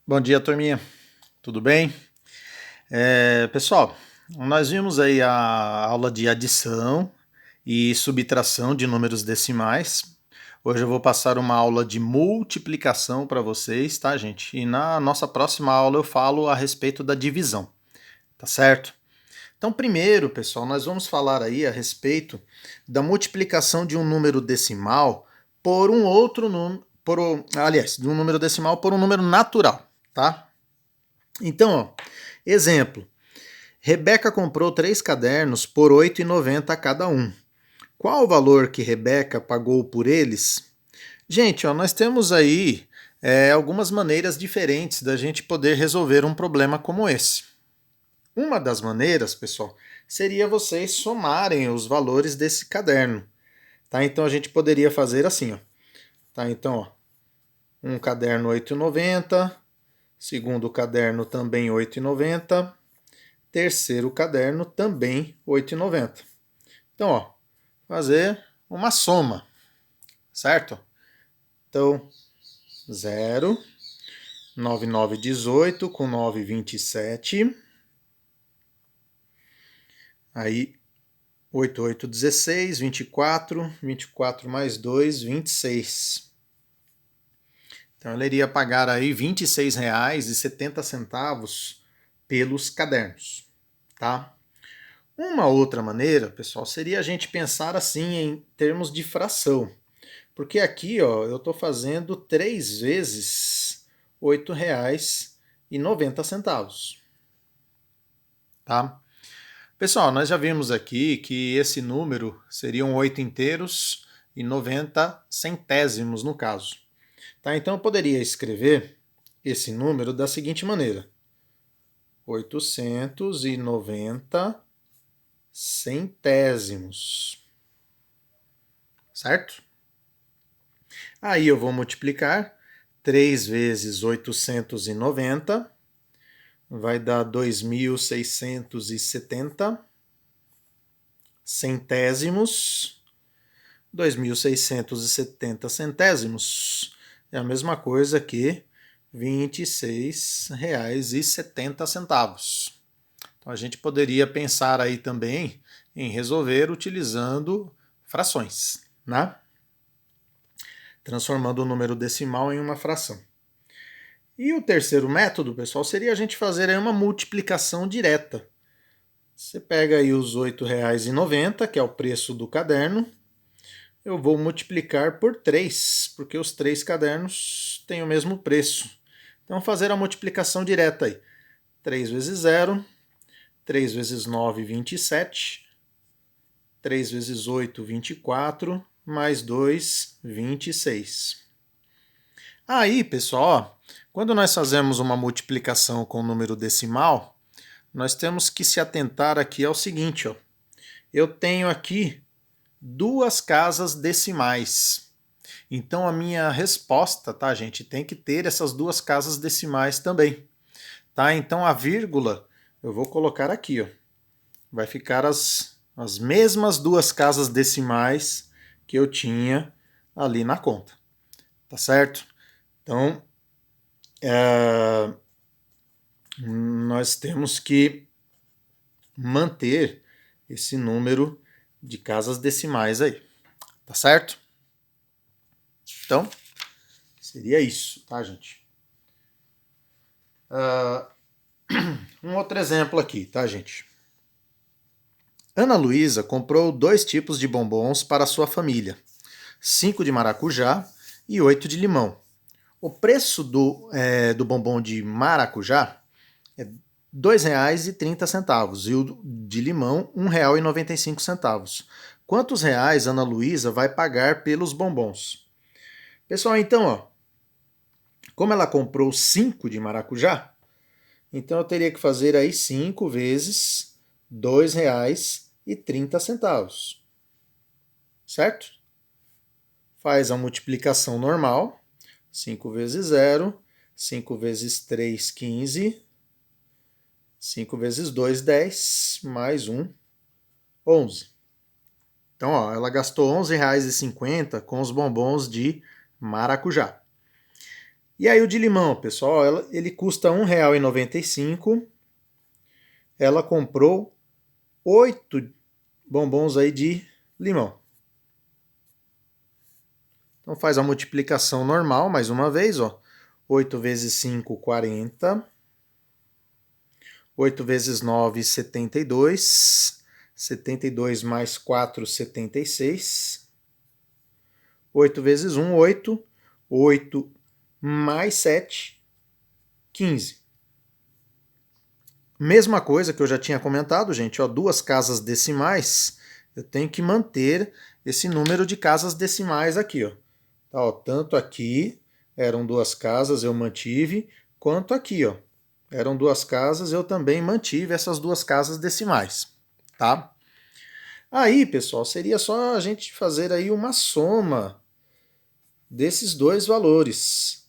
Bom dia, turminha. Tudo bem? Pessoal, nós vimos aí a aula de adição e subtração de números decimais. Hoje eu vou passar uma aula de multiplicação para vocês, tá, gente? E na nossa próxima aula eu falo a respeito da divisão, tá certo? Então, primeiro, pessoal, nós vamos falar aí a respeito da multiplicação de um número decimal por um outro número, aliás, de um número decimal por um número natural, tá? Então, ó, exemplo. Rebeca comprou 3 cadernos por R$ 8,90 cada um. Qual o valor que Rebeca pagou por eles? Gente, ó, nós temos aí algumas maneiras diferentes da gente poder resolver um problema como esse. Uma das maneiras, pessoal, seria vocês somarem os valores desse caderno. Tá? Então a gente poderia fazer assim, ó. Tá? Então, ó, um caderno R$ 8,90, segundo caderno também R$ 8,90, terceiro caderno também R$ 8,90. Então, ó, fazer uma soma, certo? Então, 0, 9,918 com 9,27. Aí, 8, 8, 16, 24, 24 mais 2, 26. Então, ela iria pagar aí R$ 26,70 pelos cadernos, tá? Uma outra maneira, pessoal, seria a gente pensar assim em termos de fração. Porque aqui, ó, eu estou fazendo 3 vezes R$ 8,90. Tá? Pessoal, nós já vimos aqui que esse número seriam 8 inteiros e 90 centésimos no caso. Tá? Então eu poderia escrever esse número da seguinte maneira: 890 centésimos. Certo? Aí eu vou multiplicar 3 vezes 890, vai dar 2.670 centésimos. 2.670 centésimos é a mesma coisa que R$ 26,70. Então a gente poderia pensar aí também em resolver utilizando frações, né? Transformando o número decimal em uma fração. E o terceiro método, pessoal, seria a gente fazer aí uma multiplicação direta. Você pega aí os R$ 8,90, que é o preço do caderno, eu vou multiplicar por 3, porque os 3 cadernos têm o mesmo preço. Então, fazer a multiplicação direta aí. 3 vezes 0, 3 vezes 9, 27, 3 vezes 8, 24, mais 2, 26. Aí, pessoal, ó, quando nós fazemos uma multiplicação com número decimal, nós temos que se atentar aqui ao seguinte, ó. Eu tenho aqui duas casas decimais. Então a minha resposta, tá, gente, tem que ter essas duas casas decimais também. Tá? Então a vírgula eu vou colocar aqui, ó. Vai ficar as mesmas duas casas decimais que eu tinha ali na conta. Tá certo? Então, nós temos que manter esse número de casas decimais aí, tá certo? Então, seria isso, tá, gente? Um outro exemplo aqui, tá, gente? Ana Luísa comprou 2 tipos de bombons para sua família: 5 de maracujá e 8 de limão. O preço do bombom de maracujá é R$ 2,30 e o de limão R$ 1,95. Quantos reais Ana Luísa vai pagar pelos bombons? Pessoal, então, ó, como ela comprou 5 de maracujá, então eu teria que fazer aí 5 vezes R$ 2,30. Certo? Faz a multiplicação normal. 5 vezes 0, 5 vezes 3, 15. 5 vezes 2, 10, mais 1, 11. Então, ó, ela gastou R$ 11,50 com os bombons de maracujá. E aí o de limão, pessoal, ele custa R$ 1,95. Ela comprou 8 bombons aí de limão. Então faz a multiplicação normal, mais uma vez, ó. 8 vezes 5, 40. 8 vezes 9, 72. 72 mais 4, 76. 8 vezes 1, 8. 8 mais 7, 15. Mesma coisa que eu já tinha comentado, gente, ó, duas casas decimais, eu tenho que manter esse número de casas decimais aqui, ó. Tá, ó, tanto aqui eram duas casas, eu mantive, quanto aqui, ó. Eram duas casas, eu também mantive essas duas casas decimais, tá? Aí, pessoal, seria só a gente fazer aí uma soma desses dois valores.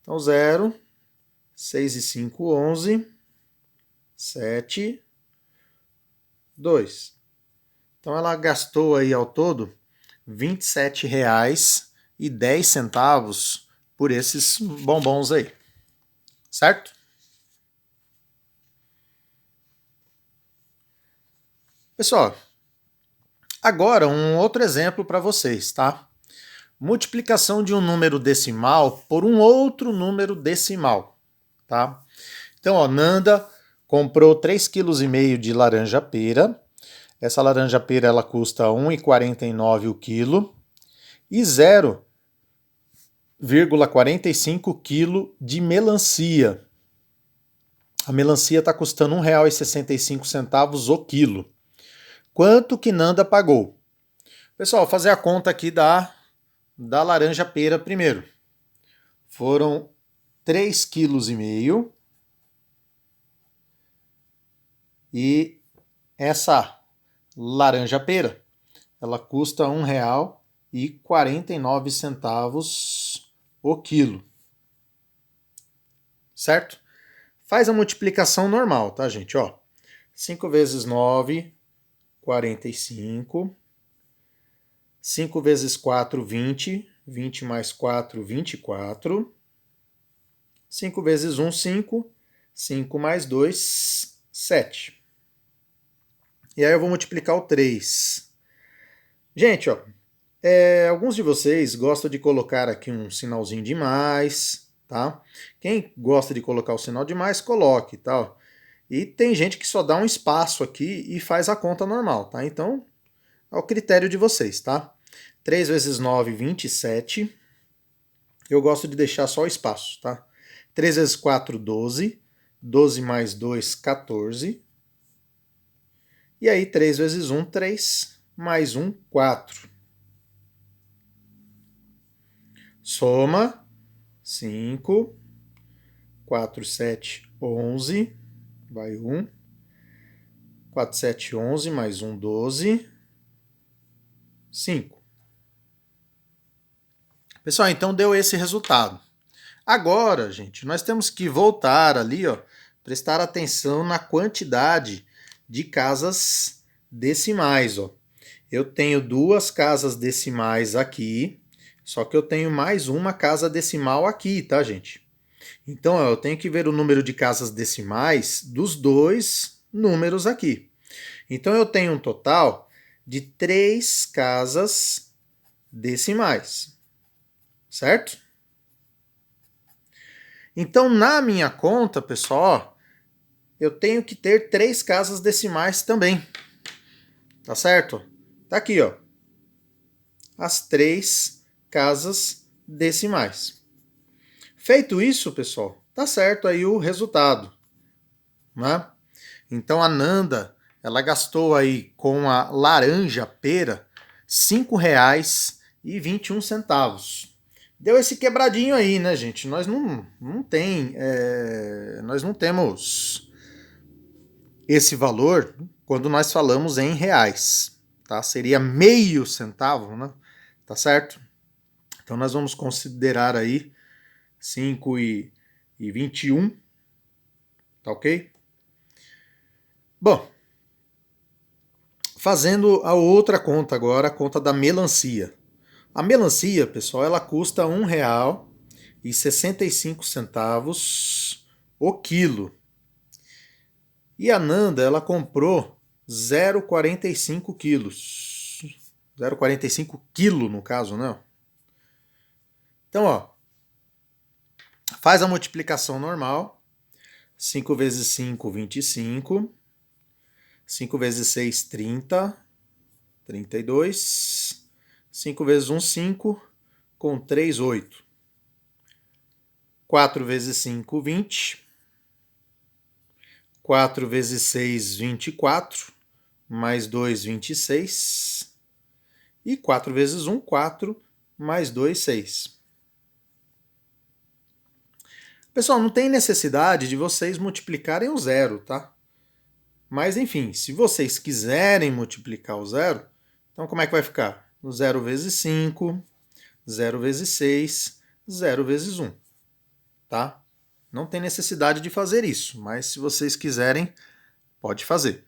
Então, 0, 6 e 5, 11, 7, 2. Então, ela gastou aí ao todo R$ 27,10 por esses bombons aí, certo? Pessoal, agora um outro exemplo para vocês, tá? Multiplicação de um número decimal por um outro número decimal, tá? Então, ó, Nanda comprou 3,5 kg de laranja-pera. Essa laranja-pera ela custa R$ 1,49 o quilo. E 0,45 kg de melancia. A melancia está custando R$ 1,65 o quilo. Quanto que Nanda pagou? Pessoal, vou fazer a conta aqui da laranja-pera primeiro. Foram 3,5 kg. E essa laranja-pera, ela custa R$ 1,49 o quilo. Certo? Faz a multiplicação normal, tá, gente? Ó, 5 vezes 9, 45. 5 vezes 4, 20. 20 mais 4, 24. 5 vezes 1, 5. 5 mais 2, 7. E aí eu vou multiplicar o 3. Gente, ó, alguns de vocês gostam de colocar aqui um sinalzinho de mais, tá? Quem gosta de colocar o sinal de mais, coloque, tá? E tem gente que só dá um espaço aqui e faz a conta normal, tá? Então, é o critério de vocês, tá? 3 vezes 9, 27. Eu gosto de deixar só o espaço, tá? 3 vezes 4, 12. 12 mais 2, 14. E aí, 3 vezes 1, 3. Mais 1, 4. Soma. 5. 4, 7, 11. Vai 1. 4, 7, 11. Mais 1, 12. 5. Pessoal, então deu esse resultado. Agora, gente, nós temos que voltar ali, ó, prestar atenção na quantidade de casas decimais, ó. Eu tenho duas casas decimais aqui, só que eu tenho mais uma casa decimal aqui, tá, gente? Então, ó, eu tenho que ver o número de casas decimais dos dois números aqui. Então, eu tenho um total de 3 casas decimais, certo? Então, na minha conta, pessoal, eu tenho que ter 3 casas decimais também. Tá certo? Tá aqui, ó. As 3 casas decimais. Feito isso, pessoal, tá certo aí o resultado, né? Então a Nanda, ela gastou aí com a laranja pera R$ 5,21. Deu esse quebradinho aí, né, gente? Nós nós não temos esse valor quando nós falamos em reais, tá? Seria meio centavo, né? Tá certo? Então nós vamos considerar aí 5,21, tá ok? Bom, fazendo a outra conta agora, a conta da melancia. A melancia, pessoal, ela custa R$ 1,65 o quilo. E a Nanda, ela comprou 0,45 quilos. 0,45 quilo, no caso, né? Então, ó, faz a multiplicação normal. 5 vezes 5, 25. 5 vezes 6, 30. 32. 5 vezes 1, 5. Com 3, 8. 4 vezes 5, 20. 4 vezes 6, 24. Mais 2, 26. E 4 vezes 1, 4. Mais 2, 6. Pessoal, não tem necessidade de vocês multiplicarem o zero, tá? Mas, enfim, se vocês quiserem multiplicar o zero, então como é que vai ficar? 0 vezes 5, 0 vezes 6, 0 vezes 1, tá? Não tem necessidade de fazer isso, mas se vocês quiserem, pode fazer.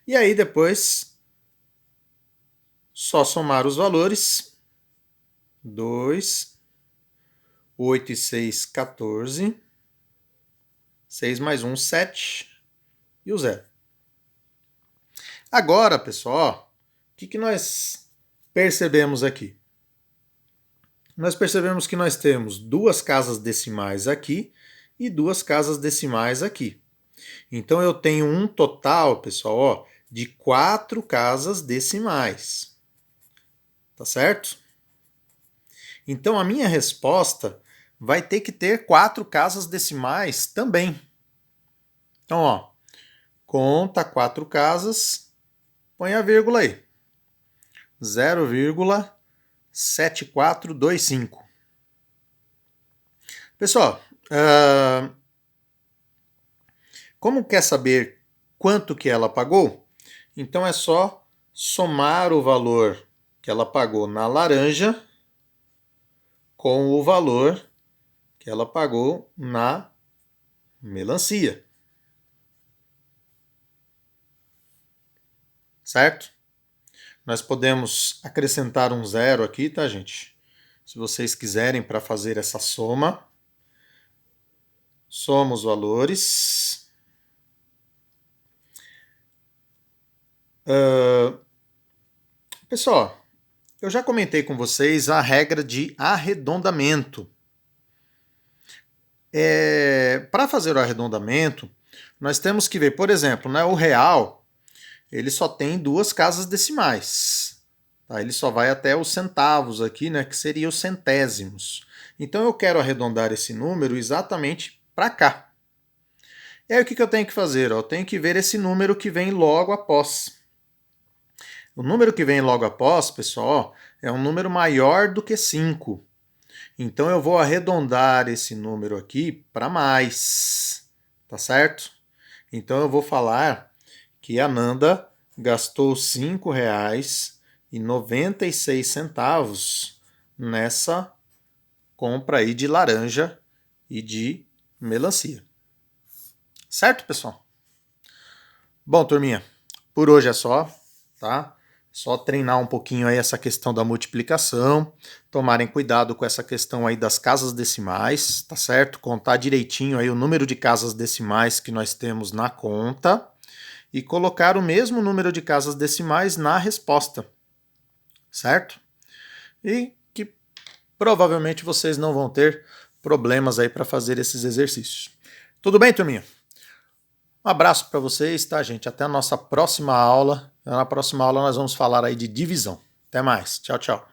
E aí depois, só somar os valores. 2, 8 e 6, 14. 6 mais 1, 7. E o 0. Agora, pessoal, o que nós percebemos aqui? Nós percebemos que nós temos duas casas decimais aqui e duas casas decimais aqui. Então eu tenho um total, pessoal, ó, de 4 casas decimais. Tá certo? Então a minha resposta vai ter que ter 4 casas decimais também. Então, ó, conta 4 casas, põe a vírgula aí. 0,7425. Pessoal, como quer saber quanto que ela pagou? Então é só somar o valor que ela pagou na laranja com o valor que ela pagou na melancia. Certo? Nós podemos acrescentar um zero aqui, tá, gente? Se vocês quiserem para fazer essa soma. Soma os valores. Pessoal, eu já comentei com vocês a regra de arredondamento. Para fazer o arredondamento, nós temos que ver, por exemplo, né, o real, ele só tem 2 casas decimais. Tá? Ele só vai até os centavos aqui, né, que seria os centésimos. Então eu quero arredondar esse número exatamente para cá. E aí o que eu tenho que fazer? Eu tenho que ver esse número que vem logo após. O número que vem logo após, pessoal, é um número maior do que 5. Então eu vou arredondar esse número aqui para mais, tá certo? Então eu vou falar que a Nanda gastou R$ 5,96 nessa compra aí de laranja e de melancia. Certo, pessoal? Bom, turminha, por hoje é só, tá? Só treinar um pouquinho aí essa questão da multiplicação, tomarem cuidado com essa questão aí das casas decimais, tá certo? Contar direitinho aí o número de casas decimais que nós temos na conta e colocar o mesmo número de casas decimais na resposta, certo? E que provavelmente vocês não vão ter problemas aí para fazer esses exercícios. Tudo bem, turminha? Um abraço para vocês, tá, gente? Até a nossa próxima aula. Na próxima aula nós vamos falar aí de divisão. Até mais. Tchau, tchau.